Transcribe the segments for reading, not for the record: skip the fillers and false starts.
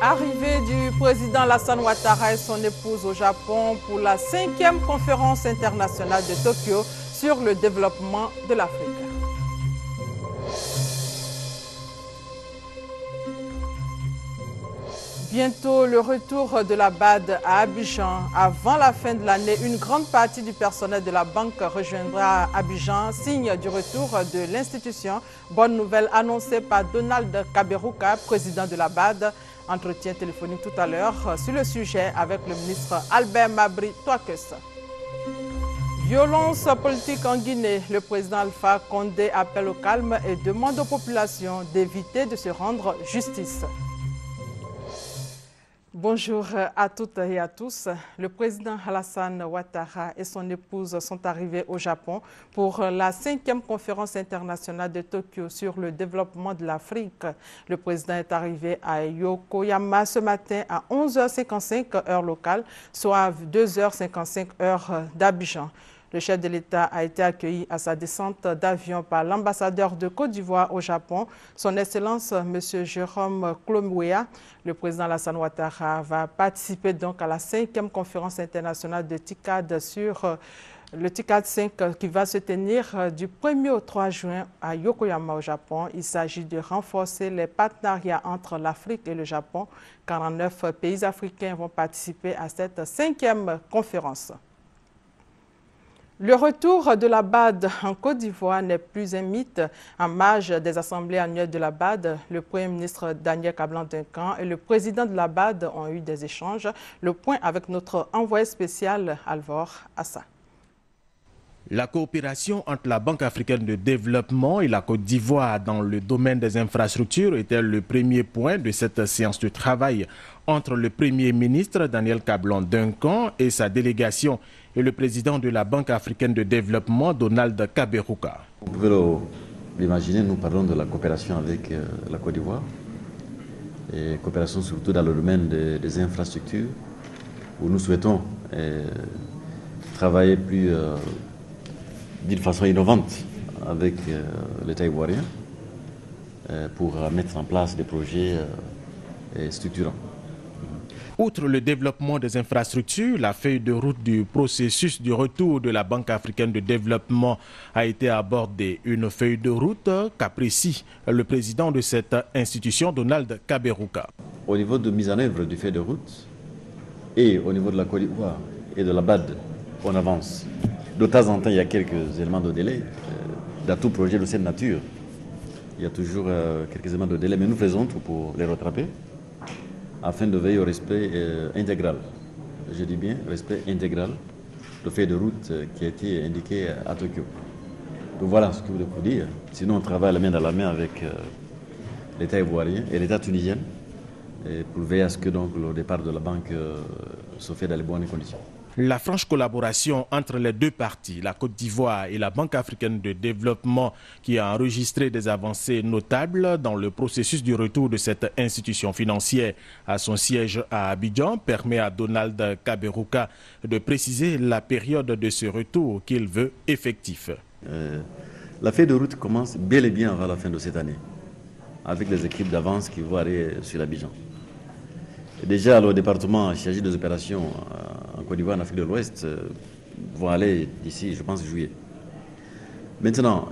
Arrivée du président Alassane Ouattara et son épouse au Japon pour la 5e conférence internationale de Tokyo sur le développement de l'Afrique. Bientôt le retour de la BAD à Abidjan. Avant la fin de l'année, une grande partie du personnel de la banque rejoindra Abidjan, signe du retour de l'institution. Bonne nouvelle annoncée par Donald Kaberuka, président de la BAD. Entretien téléphonique tout à l'heure sur le sujet avec le ministre Albert Mabri Touakes. Violence politique en Guinée. Le président Alpha Condé appelle au calme et demande aux populations d'éviter de se rendre justice. Bonjour à toutes et à tous. Le président Alassane Ouattara et son épouse sont arrivés au Japon pour la 5e conférence internationale de Tokyo sur le développement de l'Afrique. Le président est arrivé à Yokoyama ce matin à 11h55 heure locale, soit 2h55 heure d'Abidjan. Le chef de l'État a été accueilli à sa descente d'avion par l'ambassadeur de Côte d'Ivoire au Japon, son Excellence M. Jérôme Klomwea. Le président Alassane Ouattara va participer donc à la 5e conférence internationale de TICAD sur le TICAD 5 qui va se tenir du 1er au 3 juin à Yokoyama au Japon. Il s'agit de renforcer les partenariats entre l'Afrique et le Japon. 49 pays africains vont participer à cette 5e conférence. Le retour de la BAD en Côte d'Ivoire n'est plus un mythe. En marge des assemblées annuelles de la BAD, le Premier ministre Daniel Kablan-Duncan et le président de la BAD ont eu des échanges. Le point avec notre envoyé spécial Alvor Assa. La coopération entre la Banque africaine de développement et la Côte d'Ivoire dans le domaine des infrastructures était le premier point de cette séance de travail entre le Premier ministre Daniel Kablan-Duncan et sa délégation et le président de la Banque africaine de développement, Donald Kaberuka. Vous pouvez l'imaginer, nous parlons de la coopération avec la Côte d'Ivoire, et coopération surtout dans le domaine des infrastructures, où nous souhaitons travailler plus d'une façon innovante avec l'État ivoirien pour mettre en place des projets structurants. Outre le développement des infrastructures, la feuille de route du processus du retour de la Banque africaine de développement a été abordée. Une feuille de route qu'apprécie le président de cette institution, Donald Kaberuka. Au niveau de mise en œuvre du feuille de route et au niveau de la Côte d'Ivoire et de la BAD, on avance. De temps en temps, il y a quelques éléments de délai. Dans tout projet de cette nature, il y a toujours quelques éléments de délai, mais nous faisons tout pour les rattraper, afin de veiller au respect intégral. Je dis bien respect intégral de feuille de route qui a été indiqué à Tokyo. Donc voilà ce que je voulais vous dire. Sinon, on travaille la main dans la main avec l'État ivoirien et l'État tunisien pour veiller à ce que donc, le départ de la banque se fait dans les bonnes conditions. La franche collaboration entre les deux parties, la Côte d'Ivoire et la Banque africaine de développement, qui a enregistré des avancées notables dans le processus du retour de cette institution financière à son siège à Abidjan, permet à Donald Kaberuka de préciser la période de ce retour qu'il veut effectif. La feuille de route commence bel et bien avant la fin de cette année, avec les équipes d'avance qui vont aller sur Abidjan. Déjà, le département chargé des opérations en Côte d'Ivoire, en Afrique de l'Ouest, vont aller d'ici, je pense, juillet. Maintenant,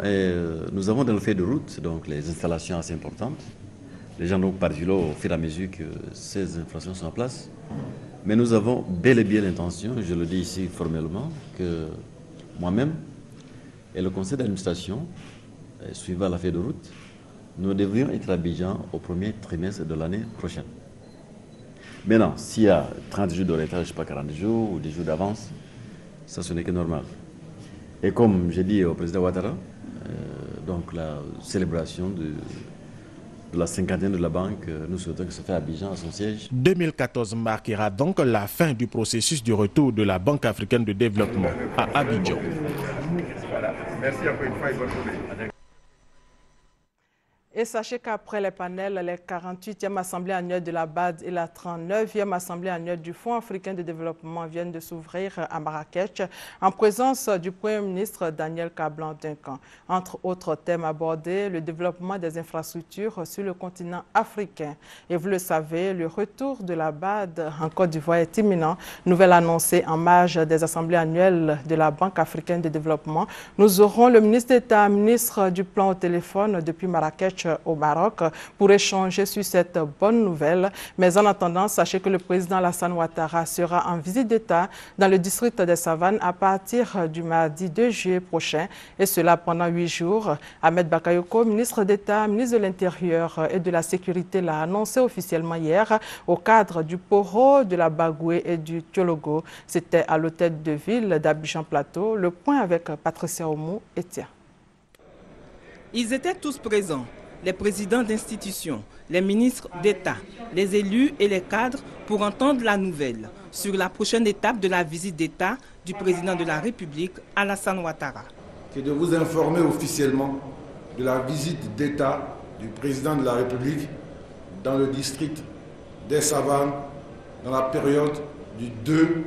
nous avons dans le fait de route donc, les installations assez importantes. Les gens donc partent là au fur et à mesure que ces installations sont en place. Mais nous avons bel et bien l'intention, je le dis ici formellement, que moi-même et le conseil d'administration, suivant la feuille de route, nous devrions être à Abidjan au premier trimestre de l'année prochaine. Maintenant, s'il y a 30 jours de retard, je ne sais pas, 40 jours ou des jours d'avance, ça ce n'est que normal. Et comme j'ai dit au président Ouattara, donc la célébration de la 50e de la banque, nous souhaitons que ça fait à Abidjan à son siège. 2014 marquera donc la fin du processus du retour de la Banque africaine de développement à Abidjan. Merci encore une fois et bonne journée. Et sachez qu'après les panels, les 48e Assemblée annuelle de la BAD et la 39e Assemblée annuelle du Fonds africain de développement viennent de s'ouvrir à Marrakech en présence du Premier ministre Daniel Kablan-Duncan. Entre autres thèmes abordés, le développement des infrastructures sur le continent africain. Et vous le savez, le retour de la BAD en Côte d'Ivoire est imminent. Nouvelle annoncée en marge des Assemblées annuelles de la Banque africaine de développement. Nous aurons le ministre d'État, ministre du Plan au téléphone depuis Marrakech au Maroc pour échanger sur cette bonne nouvelle. Mais en attendant, sachez que le président Alassane Ouattara sera en visite d'État dans le district des Savanes à partir du mardi 2 juillet prochain, et cela pendant 8 jours. Ahmed Bakayoko, ministre d'État, ministre de l'Intérieur et de la Sécurité, l'a annoncé officiellement hier au cadre du Poro, de la Bagoué et du Tiologo. C'était à l'hôtel de ville d'Abidjan Plateau. Le point avec Patricia Oumou et Tia. Ils étaient tous présents. Les présidents d'institutions, les ministres d'État, les élus et les cadres pour entendre la nouvelle sur la prochaine étape de la visite d'État du président de la République, Alassane Ouattara. C'est de vous informer officiellement de la visite d'État du président de la République dans le district des Savanes dans la période du 2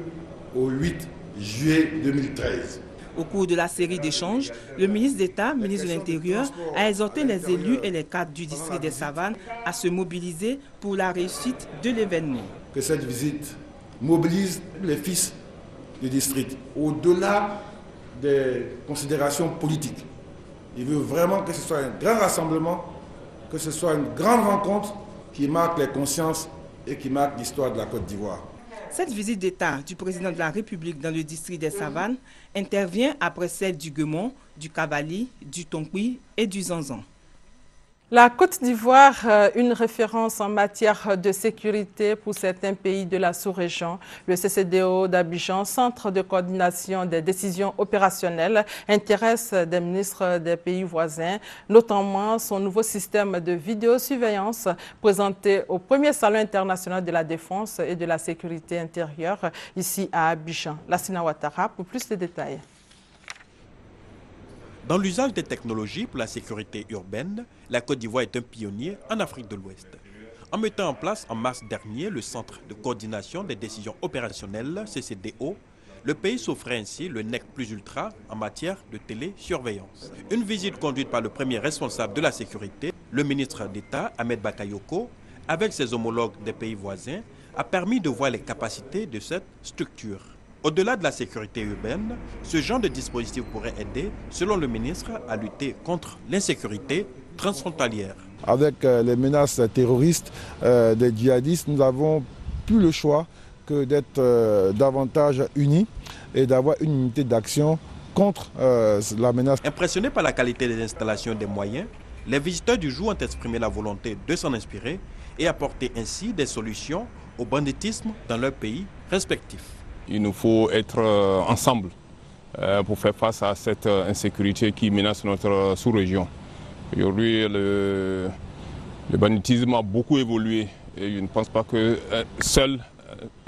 au 8 juillet 2013. Au cours de la série d'échanges, le ministre d'État, ministre de l'Intérieur, a exhorté les élus et les cadres du district des Savanes à se mobiliser pour la réussite de l'événement. Que cette visite mobilise les fils du district, au-delà des considérations politiques. Il veut vraiment que ce soit un grand rassemblement, que ce soit une grande rencontre qui marque les consciences et qui marque l'histoire de la Côte d'Ivoire. Cette visite d'État du président de la République dans le district des Savanes intervient après celle du Guemon, du Kabali, du Tonkwi et du Zanzan. La Côte d'Ivoire, une référence en matière de sécurité pour certains pays de la sous-région. Le CCDO d'Abidjan, Centre de coordination des décisions opérationnelles, intéresse des ministres des pays voisins, notamment son nouveau système de vidéosurveillance présenté au premier Salon international de la défense et de la sécurité intérieure ici à Abidjan. Lassina Ouattara pour plus de détails. Dans l'usage des technologies pour la sécurité urbaine, la Côte d'Ivoire est un pionnier en Afrique de l'Ouest. En mettant en place en mars dernier le Centre de coordination des décisions opérationnelles, CCDO, le pays s'offrait ainsi le nec plus ultra en matière de télésurveillance. Une visite conduite par le premier responsable de la sécurité, le ministre d'État, Ahmed Bakayoko, avec ses homologues des pays voisins, a permis de voir les capacités de cette structure. Au-delà de la sécurité urbaine, ce genre de dispositif pourrait aider, selon le ministre, à lutter contre l'insécurité transfrontalière. Avec les menaces terroristes des djihadistes, nous n'avons plus le choix que d'être davantage unis et d'avoir une unité d'action contre la menace. Impressionnés par la qualité des installations et des moyens, les visiteurs du jour ont exprimé la volonté de s'en inspirer et apporter ainsi des solutions au banditisme dans leurs pays respectifs. Il nous faut être ensemble pour faire face à cette insécurité qui menace notre sous-région. Aujourd'hui, le banditisme a beaucoup évolué et je ne pense pas que seul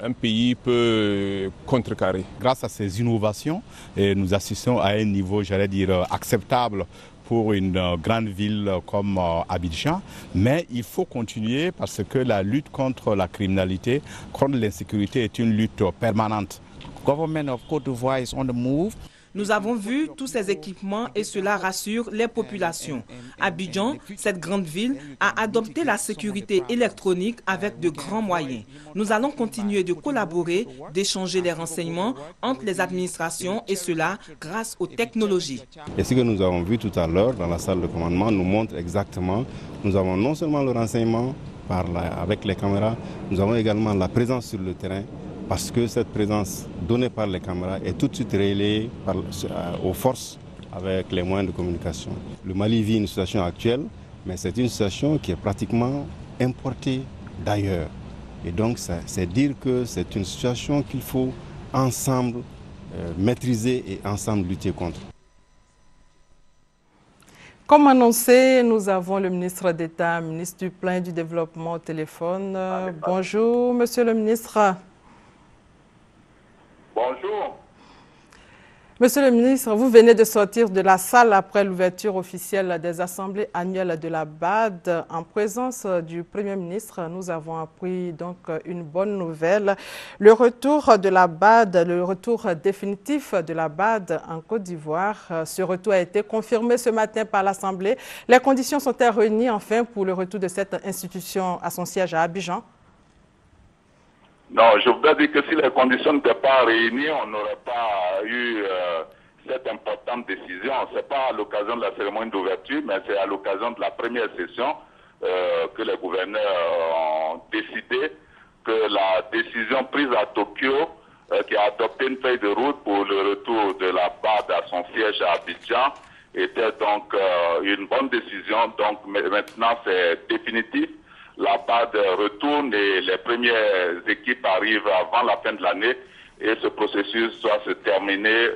un pays peut contrecarrer. Grâce à ces innovations, nous assistons à un niveau, j'allais dire, acceptable pour une grande ville comme Abidjan, mais il faut continuer parce que la lutte contre la criminalité, contre l'insécurité est une lutte permanente. Government of Côte d'Ivoire is on the move. Nous avons vu tous ces équipements et cela rassure les populations. Abidjan, cette grande ville, a adopté la sécurité électronique avec de grands moyens. Nous allons continuer de collaborer, d'échanger les renseignements entre les administrations et cela grâce aux technologies. Et ce que nous avons vu tout à l'heure dans la salle de commandement nous montre exactement, nous avons non seulement le renseignement avec les caméras, nous avons également la présence sur le terrain. Parce que cette présence donnée par les caméras est tout de suite relayée aux forces avec les moyens de communication. Le Mali vit une situation actuelle, mais c'est une situation qui est pratiquement importée d'ailleurs. Et donc, c'est dire que c'est une situation qu'il faut ensemble maîtriser et ensemble lutter contre. Comme annoncé, nous avons le ministre d'État, ministre du Plan et du Développement au téléphone. Bonjour, monsieur le ministre. Bonjour. Monsieur le ministre, vous venez de sortir de la salle après l'ouverture officielle des assemblées annuelles de la BAD. En présence du Premier ministre, nous avons appris donc une bonne nouvelle. Le retour de la BAD, le retour définitif de la BAD en Côte d'Ivoire, ce retour a été confirmé ce matin par l'Assemblée. Les conditions sont-elles réunies enfin pour le retour de cette institution à son siège à Abidjan? Non, je voudrais dire que si les conditions n'étaient pas réunies, on n'aurait pas eu cette importante décision. Ce n'est pas à l'occasion de la cérémonie d'ouverture, mais c'est à l'occasion de la première session que les gouverneurs ont décidé que la décision prise à Tokyo, qui a adopté une feuille de route pour le retour de la BAD à son siège à Abidjan, était donc une bonne décision. Donc maintenant, c'est définitif. La BAD retourne et les premières équipes arrivent avant la fin de l'année et ce processus doit se terminer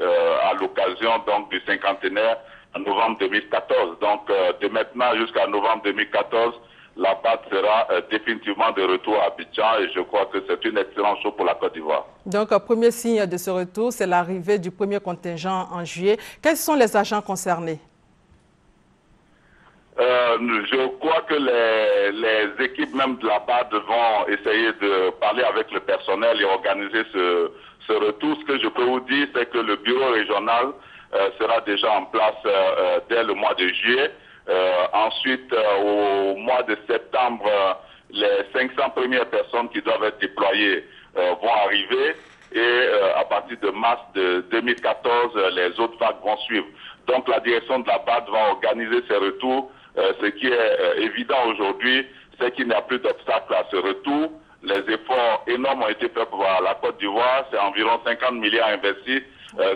à l'occasion donc du cinquantenaire en novembre 2014. Donc de maintenant jusqu'à novembre 2014, la BAD sera définitivement de retour à Abidjan et je crois que c'est une excellente chose pour la Côte d'Ivoire. Donc premier signe de ce retour, c'est l'arrivée du premier contingent en juillet. Quels sont les agents concernés? Je crois que les équipes même de la BAD vont essayer de parler avec le personnel et organiser ce retour. Ce que je peux vous dire, c'est que le bureau régional sera déjà en place dès le mois de juillet. Ensuite, au mois de septembre, les 500 premières personnes qui doivent être déployées vont arriver. Et à partir de mars de 2014, les autres vagues vont suivre. Donc la direction de la BAD va organiser ces retours. Ce qui est évident aujourd'hui, c'est qu'il n'y a plus d'obstacle à ce retour. Les efforts énormes ont été faits pour la Côte d'Ivoire. C'est environ 50 milliards investis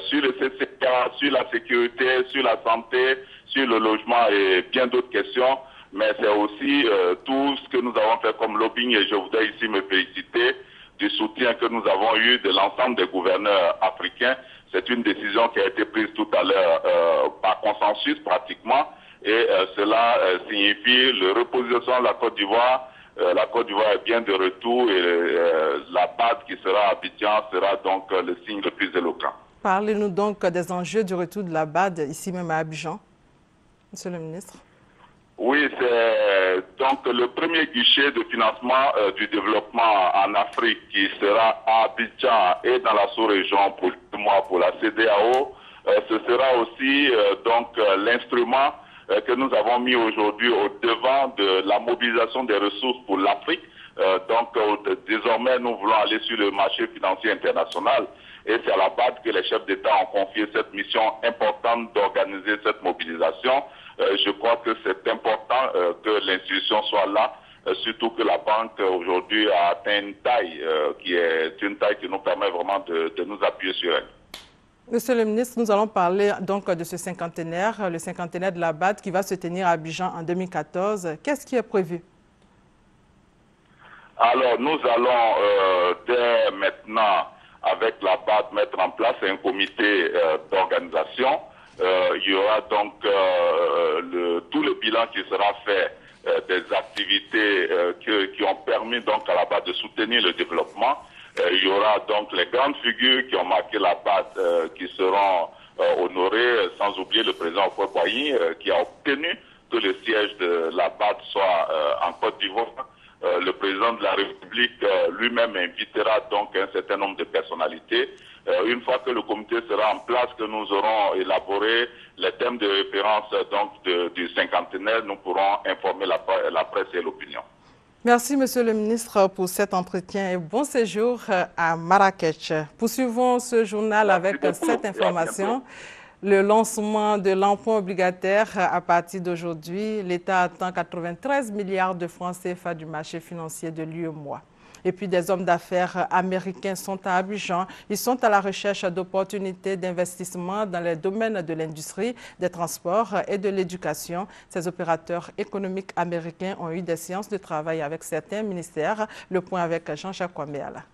sur le CCK, sur la sécurité, sur la santé, sur le logement et bien d'autres questions. Mais c'est aussi tout ce que nous avons fait comme lobbying et je voudrais ici me féliciter du soutien que nous avons eu de l'ensemble des gouverneurs africains. C'est une décision qui a été prise tout à l'heure par consensus pratiquement. Et cela signifie le repositionnement de la Côte d'Ivoire. La Côte d'Ivoire est bien de retour et la BAD qui sera à Abidjan sera donc le signe le plus éloquent. Parlez-nous donc des enjeux du retour de la BAD ici même à Abidjan, Monsieur le ministre. Oui, c'est donc le premier guichet de financement du développement en Afrique qui sera à Abidjan et dans la sous-région pour le mois pour la CEDEAO. Ce sera aussi donc l'instrument que nous avons mis aujourd'hui au devant de la mobilisation des ressources pour l'Afrique. Donc désormais, nous voulons aller sur le marché financier international et c'est à la BAD que les chefs d'État ont confié cette mission importante d'organiser cette mobilisation. Je crois que c'est important que l'institution soit là, surtout que la banque aujourd'hui a atteint une taille qui est une taille qui nous permet vraiment de nous appuyer sur elle. Monsieur le ministre, nous allons parler donc de ce cinquantenaire, le cinquantenaire de la BAD qui va se tenir à Abidjan en 2014. Qu'est-ce qui est prévu? Alors, nous allons dès maintenant, avec la BAD, mettre en place un comité d'organisation. Il y aura donc tout le bilan qui sera fait des activités qui ont permis donc à la BAD de soutenir le développement. Il y aura donc les grandes figures qui ont marqué la BAD qui seront honorées, sans oublier le président Houphouët-Boigny qui a obtenu que le siège de la BAD soit en Côte d'Ivoire. Le président de la République lui-même invitera donc un certain nombre de personnalités. Une fois que le comité sera en place, que nous aurons élaboré les thèmes de référence donc du cinquantenaire, nous pourrons informer la presse et l'opinion. Merci, Monsieur le ministre, pour cet entretien et bon séjour à Marrakech. Poursuivons ce journal avec cette information. Le lancement de l'emprunt obligataire à partir d'aujourd'hui. L'État attend 93 milliards de francs CFA du marché financier de l'UEMOA. Et puis des hommes d'affaires américains sont à Abidjan. Ils sont à la recherche d'opportunités d'investissement dans les domaines de l'industrie, des transports et de l'éducation. Ces opérateurs économiques américains ont eu des séances de travail avec certains ministères. Le point avec Jean-Jacques Kwambeala.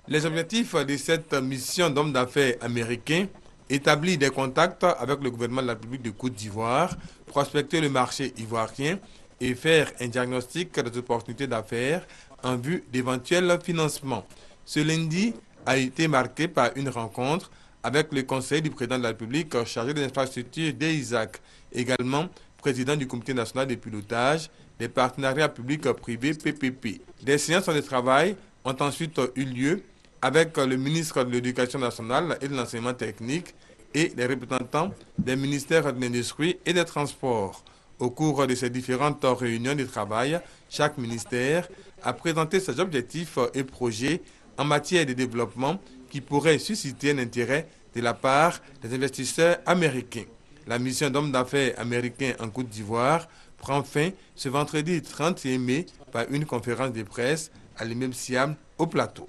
Les objectifs de cette mission d'hommes d'affaires américains: établir des contacts avec le gouvernement de la République de Côte d'Ivoire, prospecter le marché ivoirien et faire un diagnostic des opportunités d'affaires en vue d'éventuels financements. Ce lundi a été marqué par une rencontre avec le conseil du président de la République chargé des infrastructures d'Isaac, également président du comité national de pilotage des partenariats publics-privés PPP. Des séances de travail ont ensuite eu lieu avec le ministre de l'Éducation nationale et de l'enseignement technique et les représentants des ministères de l'Industrie et des Transports. Au cours de ces différentes réunions de travail, chaque ministère a présenté ses objectifs et projets en matière de développement qui pourraient susciter un intérêt de la part des investisseurs américains. La mission d'hommes d'affaires américains en Côte d'Ivoire prend fin ce vendredi 31 mai par une conférence de presse à l'immeuble Siam au plateau.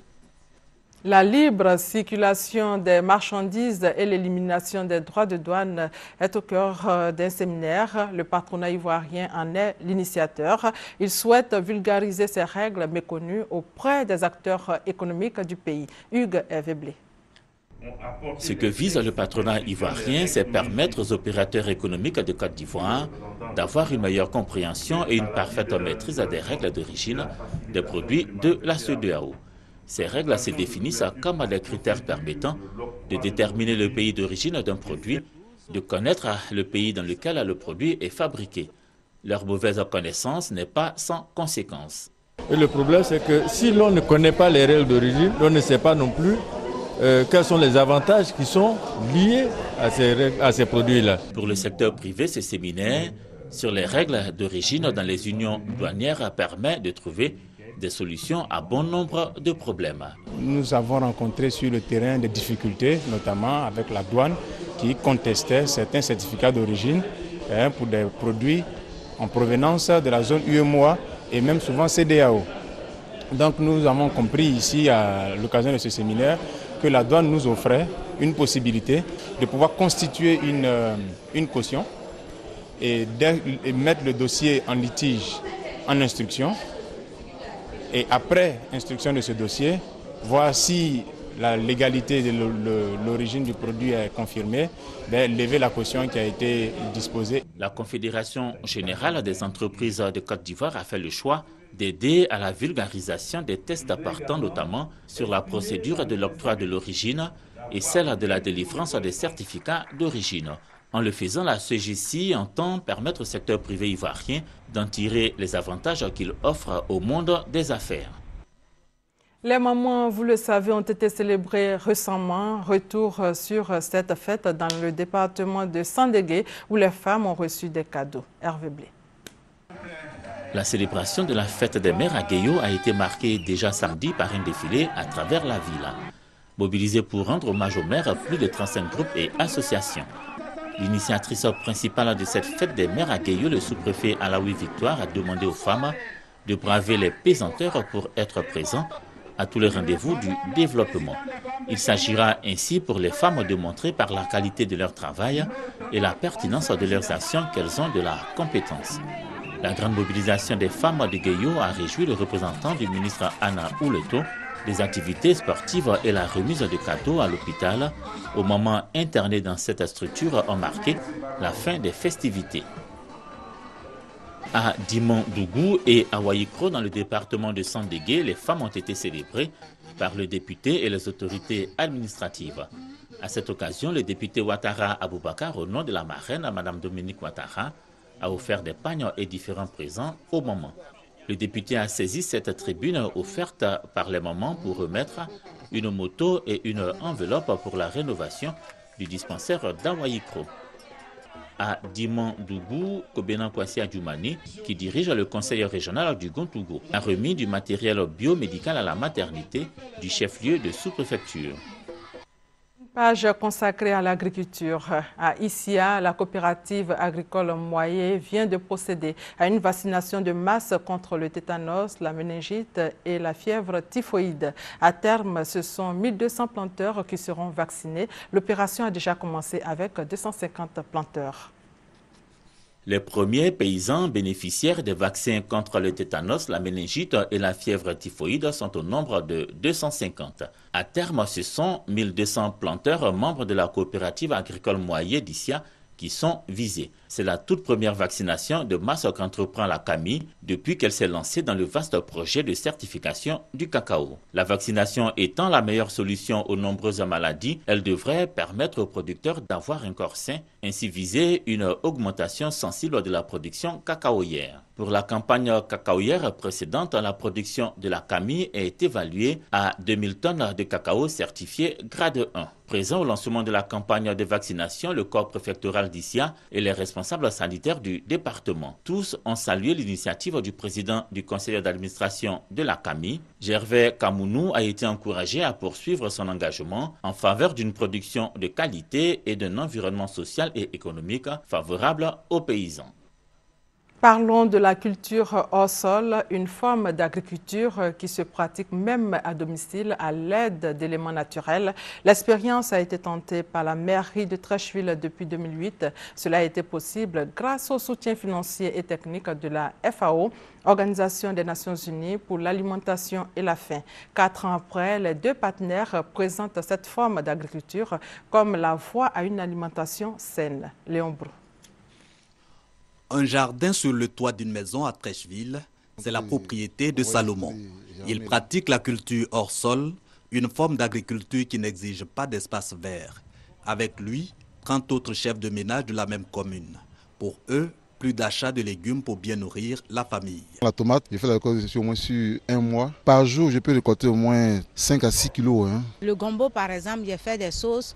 La libre circulation des marchandises et l'élimination des droits de douane est au cœur d'un séminaire. Le patronat ivoirien en est l'initiateur. Il souhaite vulgariser ces règles méconnues auprès des acteurs économiques du pays. Hugues Eveblé. Ce que vise le patronat ivoirien, c'est permettre aux opérateurs économiques de Côte d'Ivoire d'avoir une meilleure compréhension et une parfaite maîtrise des règles d'origine des produits de la CEDEAO. Ces règles se définissent comme des critères permettant de déterminer le pays d'origine d'un produit, de connaître le pays dans lequel le produit est fabriqué. Leur mauvaise connaissance n'est pas sans conséquence. Et le problème, c'est que si l'on ne connaît pas les règles d'origine, on ne sait pas non plus quels sont les avantages qui sont liés à ces produits-là. Pour le secteur privé, ce séminaire sur les règles d'origine dans les unions douanières permet de trouver des solutions à bon nombre de problèmes. Nous avons rencontré sur le terrain des difficultés, notamment avec la douane qui contestait certains certificats d'origine pour des produits en provenance de la zone UEMOA et même souvent CEDEAO. Donc nous avons compris ici à l'occasion de ce séminaire que la douane nous offrait une possibilité de pouvoir constituer une caution et mettre le dossier en litige en instruction. Et après instruction de ce dossier, voir si la légalité de l'origine du produit est confirmée, lever la caution qui a été disposée. La Confédération générale des entreprises de Côte d'Ivoire a fait le choix d'aider à la vulgarisation des tests portant notamment sur la procédure de l'octroi de l'origine et celle de la délivrance des certificats d'origine. En le faisant, la CGC entend permettre au secteur privé ivoirien d'en tirer les avantages qu'il offre au monde des affaires. Les moments, vous le savez, ont été célébrés récemment. Retour sur cette fête dans le département de Sandégué où les femmes ont reçu des cadeaux. Hervé Blé. La célébration de la fête des mères à Guéyo a été marquée déjà samedi par un défilé à travers la ville. Mobilisés pour rendre hommage aux mères, plus de 35 groupes et associations. L'initiatrice principale de cette fête des mères à Guéyo, le sous-préfet Alaoui Victoire, a demandé aux femmes de braver les pesanteurs pour être présents à tous les rendez-vous du développement. Il s'agira ainsi pour les femmes de montrer par la qualité de leur travail et la pertinence de leurs actions qu'elles ont de la compétence. La grande mobilisation des femmes de Guéyo a réjoui le représentant du ministre Anna Ouleto. Les activités sportives et la remise de cadeaux à l'hôpital au moment interné dans cette structure ont marqué la fin des festivités. À Dimon-Dougou et à Wayikro, dans le département de Sandégué, les femmes ont été célébrées par le député et les autorités administratives. À cette occasion, le député Ouattara Aboubakar, au nom de la marraine, Mme Dominique Ouattara, a offert des pagnes et différents présents au moment. Le député a saisi cette tribune offerte par les mamans pour remettre une moto et une enveloppe pour la rénovation du dispensaire d'Awayikro. À Dimon-Dougou, Kobenan Kwasi Adjoumani, qui dirige le conseil régional du Gontougo, a remis du matériel biomédical à la maternité du chef-lieu de sous-préfecture. Page consacrée à l'agriculture. À Issia, la coopérative agricole Moyer vient de procéder à une vaccination de masse contre le tétanos, la méningite et la fièvre typhoïde. À terme, ce sont 1200 planteurs qui seront vaccinés. L'opération a déjà commencé avec 250 planteurs. Les premiers paysans bénéficiaires des vaccins contre le tétanos, la méningite et la fièvre typhoïde sont au nombre de 250. À terme, ce sont 1200 planteurs membres de la coopérative agricole Moyer d'Issia qui sont visés. C'est la toute première vaccination de masse qu'entreprend la CAMI depuis qu'elle s'est lancée dans le vaste projet de certification du cacao. La vaccination étant la meilleure solution aux nombreuses maladies, elle devrait permettre aux producteurs d'avoir un corps sain, ainsi viser une augmentation sensible de la production cacaoyère. Pour la campagne cacaoyère précédente, la production de la CAMI est évaluée à 2000 tonnes de cacao certifié grade 1. Présent au lancement de la campagne de vaccination, le corps préfectoral d'Issia et les responsables sanitaires du département. Tous ont salué l'initiative du président du conseil d'administration de la CAMI. Gervais Kamounou a été encouragé à poursuivre son engagement en faveur d'une production de qualité et d'un environnement social et économique favorable aux paysans. Parlons de la culture hors sol, une forme d'agriculture qui se pratique même à domicile à l'aide d'éléments naturels. L'expérience a été tentée par la mairie de Treichville depuis 2008. Cela a été possible grâce au soutien financier et technique de la FAO, Organisation des Nations Unies pour l'alimentation et la faim. 4 ans après, les deux partenaires présentent cette forme d'agriculture comme la voie à une alimentation saine. Léon Brou. Un jardin sur le toit d'une maison à Treichville, c'est la propriété de Salomon. Il pratique la culture hors sol, une forme d'agriculture qui n'exige pas d'espace vert. Avec lui, 30 autres chefs de ménage de la même commune. Pour eux, plus d'achat de légumes pour bien nourrir la famille. La tomate, je fais la récolte au moins sur un mois. Par jour, je peux récolter au moins 5 à 6 kilos. Le gombo, par exemple, j'ai fait des sauces.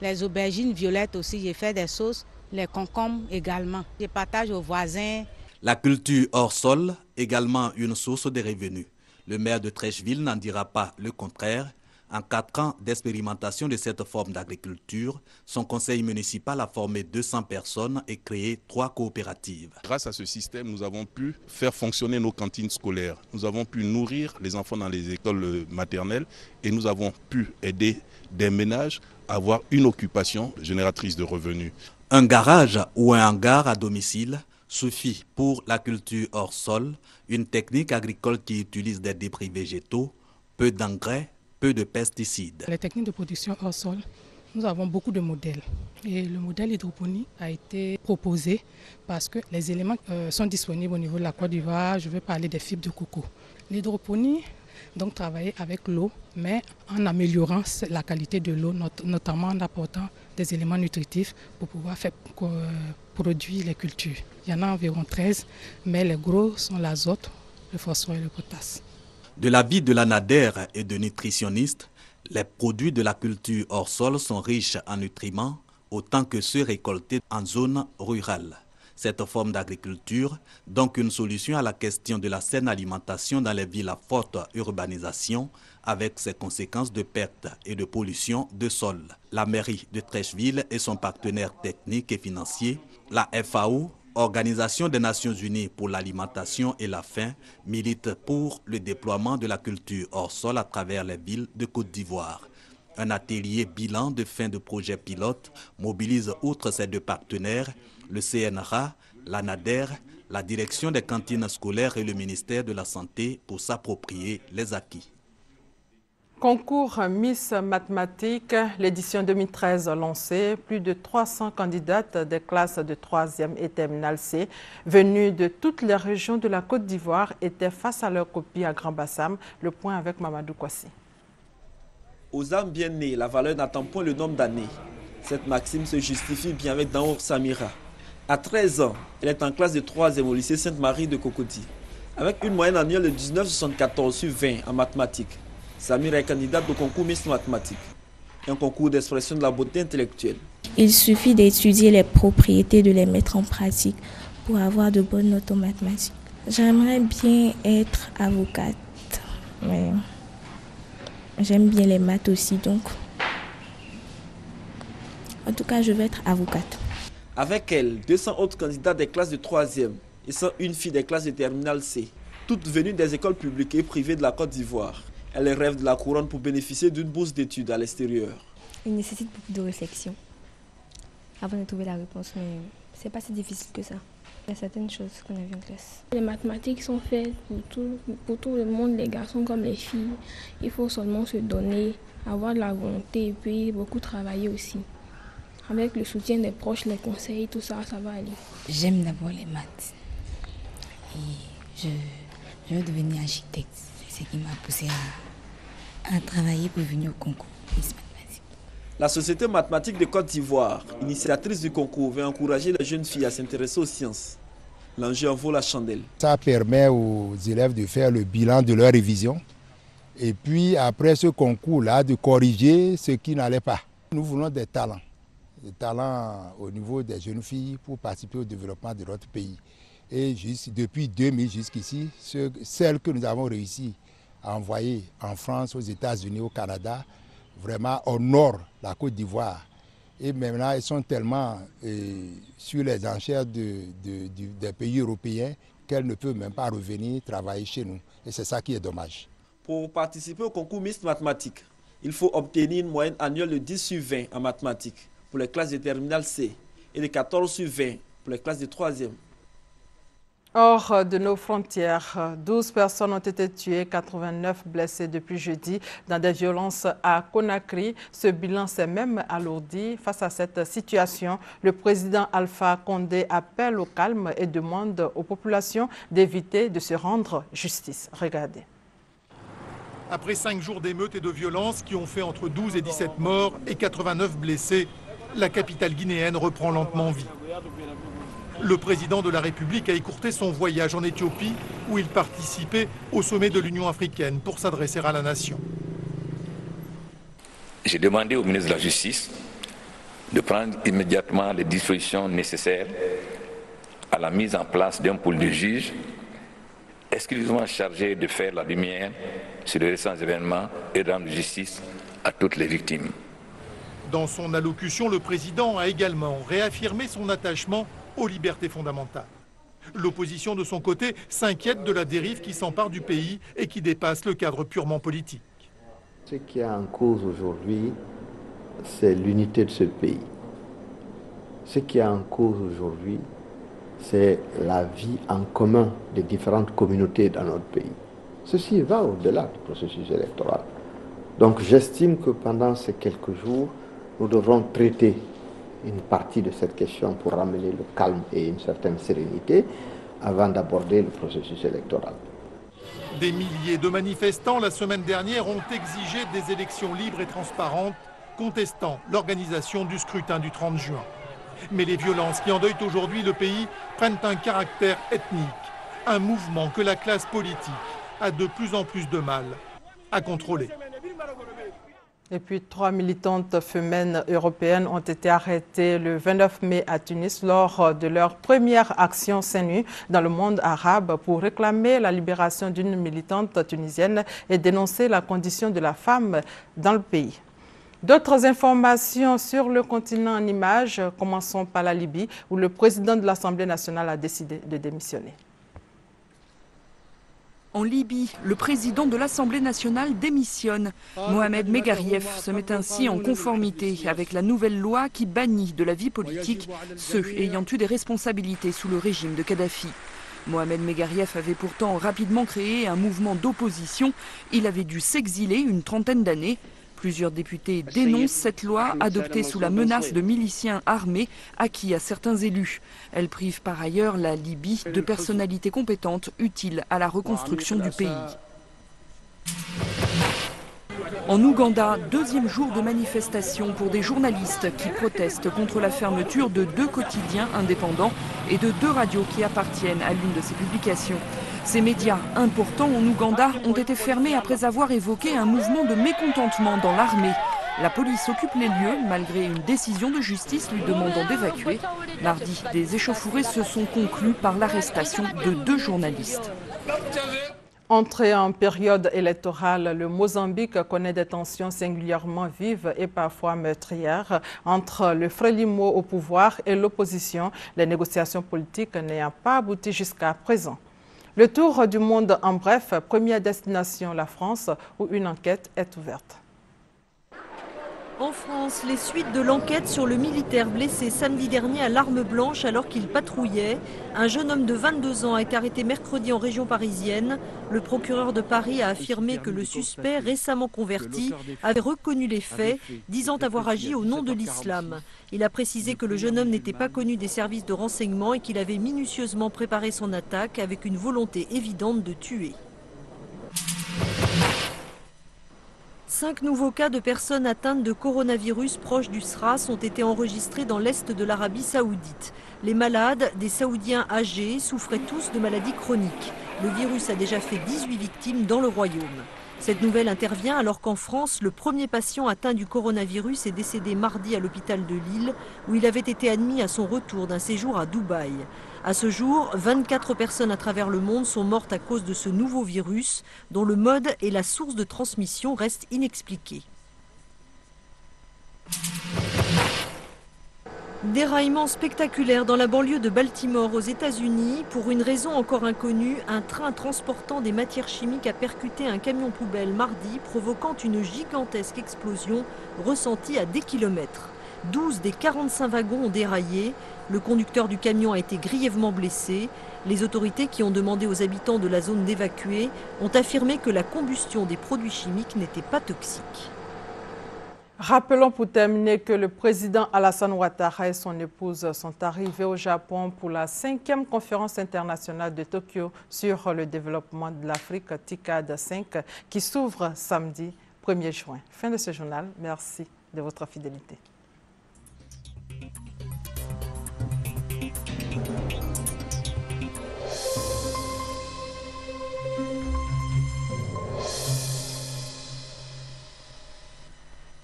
Les aubergines violettes aussi, j'ai fait des sauces. Les concombres également. Je partage aux voisins. La culture hors sol, également une source de revenus. Le maire de Treichville n'en dira pas le contraire. En 4 ans d'expérimentation de cette forme d'agriculture, son conseil municipal a formé 200 personnes et créé 3 coopératives. Grâce à ce système, nous avons pu faire fonctionner nos cantines scolaires. Nous avons pu nourrir les enfants dans les écoles maternelles et nous avons pu aider des ménages à avoir une occupation génératrice de revenus. Un garage ou un hangar à domicile suffit pour la culture hors sol, une technique agricole qui utilise des débris végétaux, peu d'engrais, peu de pesticides. Les techniques de production hors sol, nous avons beaucoup de modèles. Et le modèle hydroponie a été proposé parce que les éléments sont disponibles au niveau de la Côte d'Ivoire. Je vais parler des fibres de coco. L'hydroponie, donc travailler avec l'eau, mais en améliorant la qualité de l'eau, notamment en apportant des éléments nutritifs pour pouvoir faire produire les cultures. Il y en a environ 13, mais les gros sont l'azote, le phosphore et le potasse. De l'avis de la NADER et de nutritionnistes, les produits de la culture hors sol sont riches en nutriments, autant que ceux récoltés en zone rurale. Cette forme d'agriculture, donc une solution à la question de la saine alimentation dans les villes à forte urbanisation, avec ses conséquences de perte et de pollution de sol. La mairie de Treichville et son partenaire technique et financier, la FAO, Organisation des Nations Unies pour l'alimentation et la faim, milite pour le déploiement de la culture hors sol à travers les villes de Côte d'Ivoire. Un atelier bilan de fin de projet pilote mobilise outre ces deux partenaires, le CNRA, la NADER, la direction des cantines scolaires et le ministère de la Santé pour s'approprier les acquis. Concours Miss Mathématiques, l'édition 2013 lancée, plus de 300 candidates des classes de 3e et terminale C, venues de toutes les régions de la Côte d'Ivoire, étaient face à leur copie à Grand-Bassam. Le point avec Mamadou Kwasi. Aux âmes bien nées, la valeur n'attend point le nombre d'années. Cette maxime se justifie bien avec Danhour Samira. À 13 ans, elle est en classe de 3e au lycée Sainte-Marie de Cocody. Avec une moyenne annuelle de 19,74 sur 20 en mathématiques, Samira est candidate au concours Miss Mathématiques, un concours d'expression de la beauté intellectuelle. Il suffit d'étudier les propriétés, de les mettre en pratique pour avoir de bonnes notes en mathématiques. J'aimerais bien être avocate, mais j'aime bien les maths aussi, donc en tout cas je vais être avocate. Avec elle, 200 autres candidats des classes de 3e et 101 filles des classes de terminale C, toutes venues des écoles publiques et privées de la Côte d'Ivoire. Elle rêve de la couronne pour bénéficier d'une bourse d'études à l'extérieur. Il nécessite beaucoup de réflexion avant de trouver la réponse, mais c'est pas si difficile que ça. Il y a certaines choses qu'on a vues en classe. Les mathématiques sont faites pour tout le monde, les garçons comme les filles. Il faut seulement se donner, avoir de la volonté et puis beaucoup travailler aussi. Avec le soutien des proches, les conseils, tout ça, ça va aller. J'aime d'abord les maths. Et je veux devenir architecte. C'est ce qui m'a poussé à travailler pour venir au concours. La Société mathématique de Côte d'Ivoire, initiatrice du concours, veut encourager les jeunes filles à s'intéresser aux sciences. L'enjeu en vaut la chandelle. Ça permet aux élèves de faire le bilan de leur révision. Et puis après ce concours-là, de corriger ce qui n'allait pas. Nous voulons des talents au niveau des jeunes filles pour participer au développement de notre pays. Et depuis 2000 jusqu'ici, celles que nous avons réussi à envoyer en France, aux États-Unis, au Canada, vraiment honorent la Côte d'Ivoire. Et maintenant, elles sont tellement sur les enchères des pays européens qu'elles ne peuvent même pas revenir travailler chez nous. Et c'est ça qui est dommage. Pour participer au concours Miss Mathématiques, il faut obtenir une moyenne annuelle de 10 sur 20 en mathématiques pour les classes de terminale C et de 14 sur 20 pour les classes de 3e. Hors de nos frontières, 12 personnes ont été tuées, 89 blessées depuis jeudi dans des violences à Conakry. Ce bilan s'est même alourdi. Face à cette situation, le président Alpha Condé appelle au calme et demande aux populations d'éviter de se rendre justice. Regardez. Après 5 jours d'émeutes et de violences qui ont fait entre 12 et 17 morts et 89 blessés, la capitale guinéenne reprend lentement vie. Le président de la République a écourté son voyage en Éthiopie où il participait au sommet de l'Union africaine pour s'adresser à la nation. J'ai demandé au ministre de la Justice de prendre immédiatement les dispositions nécessaires à la mise en place d'un pôle de juges exclusivement chargé de faire la lumière sur les récents événements et de rendre justice à toutes les victimes. Dans son allocution, le président a également réaffirmé son attachement aux libertés fondamentales. L'opposition, de son côté, s'inquiète de la dérive qui s'empare du pays et qui dépasse le cadre purement politique. Ce qui est en cause aujourd'hui, c'est l'unité de ce pays. Ce qui est en cause aujourd'hui, c'est la vie en commun des différentes communautés dans notre pays. Ceci va au-delà du processus électoral. Donc j'estime que pendant ces quelques jours, nous devrons traiter une partie de cette question pour ramener le calme et une certaine sérénité avant d'aborder le processus électoral. Des milliers de manifestants la semaine dernière ont exigé des élections libres et transparentes, contestant l'organisation du scrutin du 30 juin. Mais les violences qui endeuillent aujourd'hui le pays prennent un caractère ethnique, un mouvement que la classe politique a de plus en plus de mal à contrôler. Et puis 3 militantes femelles européennes ont été arrêtées le 29 mai à Tunis lors de leur première action seins nus dans le monde arabe pour réclamer la libération d'une militante tunisienne et dénoncer la condition de la femme dans le pays. D'autres informations sur le continent en images, commençons par la Libye où le président de l'Assemblée nationale a décidé de démissionner. En Libye, le président de l'Assemblée nationale démissionne. Mohamed Megariev se met ainsi en conformité avec la nouvelle loi qui bannit de la vie politique ceux ayant eu des responsabilités sous le régime de Kadhafi. Mohamed Megariev avait pourtant rapidement créé un mouvement d'opposition. Il avait dû s'exiler une trentaine d'années. Plusieurs députés dénoncent cette loi adoptée sous la menace de miliciens armés acquis à certains élus. Elle prive par ailleurs la Libye de personnalités compétentes utiles à la reconstruction du pays. En Ouganda, deuxième jour de manifestation pour des journalistes qui protestent contre la fermeture de 2 quotidiens indépendants et de 2 radios qui appartiennent à l'une de ces publications. Ces médias importants en Ouganda ont été fermés après avoir évoqué un mouvement de mécontentement dans l'armée. La police occupe les lieux malgré une décision de justice lui demandant d'évacuer. Mardi, des échauffourées se sont conclues par l'arrestation de 2 journalistes. Entré en période électorale, le Mozambique connaît des tensions singulièrement vives et parfois meurtrières entre le Frelimo au pouvoir et l'opposition, les négociations politiques n'ayant pas abouti jusqu'à présent. Le tour du monde en bref, première destination la France où une enquête est ouverte. En France, les suites de l'enquête sur le militaire blessé samedi dernier à l'arme blanche alors qu'il patrouillait. Un jeune homme de 22 ans a été arrêté mercredi en région parisienne. Le procureur de Paris a affirmé que le suspect, récemment converti, avait reconnu les faits, disant avoir agi au nom de l'islam. Il a précisé que le jeune homme n'était pas connu des services de renseignement et qu'il avait minutieusement préparé son attaque avec une volonté évidente de tuer. 5 nouveaux cas de personnes atteintes de coronavirus proches du SRAS ont été enregistrés dans l'est de l'Arabie Saoudite. Les malades, des Saoudiens âgés, souffraient tous de maladies chroniques. Le virus a déjà fait 18 victimes dans le royaume. Cette nouvelle intervient alors qu'en France, le premier patient atteint du coronavirus est décédé mardi à l'hôpital de Lille, où il avait été admis à son retour d'un séjour à Dubaï. À ce jour, 24 personnes à travers le monde sont mortes à cause de ce nouveau virus, dont le mode et la source de transmission restent inexpliqués. Déraillement spectaculaire dans la banlieue de Baltimore aux États-Unis. Pour une raison encore inconnue, un train transportant des matières chimiques a percuté un camion poubelle mardi, provoquant une gigantesque explosion ressentie à des kilomètres. 12 des 45 wagons ont déraillé. Le conducteur du camion a été grièvement blessé. Les autorités qui ont demandé aux habitants de la zone d'évacuer ont affirmé que la combustion des produits chimiques n'était pas toxique. Rappelons pour terminer que le président Alassane Ouattara et son épouse sont arrivés au Japon pour la 5e conférence internationale de Tokyo sur le développement de l'Afrique, TICAD 5, qui s'ouvre samedi 1er juin. Fin de ce journal. Merci de votre fidélité.